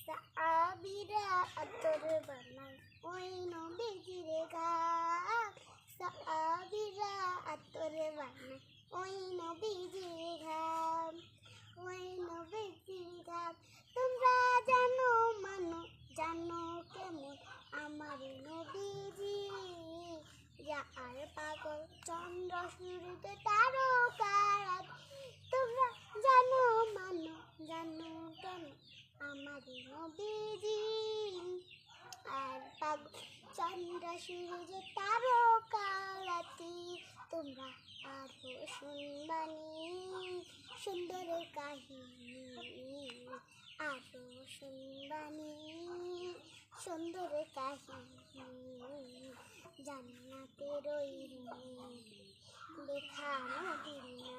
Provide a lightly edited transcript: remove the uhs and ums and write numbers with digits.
সাহাবীরা আতর বানায় ওই নবীজির ঘাম, সাহাবীরা আতর বানায় ওই নবীজির ঘাম, ওই নবীজির ঘাম। তোমরা জানো মানো জানো কেমন আমার নবীজি, যার পাগল চন্দ্র সূর্য তারকারাত। তোমরা জানো মানো জানো কেন আমার নবীজি, আর পাগল চন্দ্র সূর্য তারকারাতি। তোমরা আরো শুনবানি সুন্দরের কাহিনী, আরো শুনবানি সুন্দরের কাহিনী। জান্নাতের ওই দেখানো দিন না।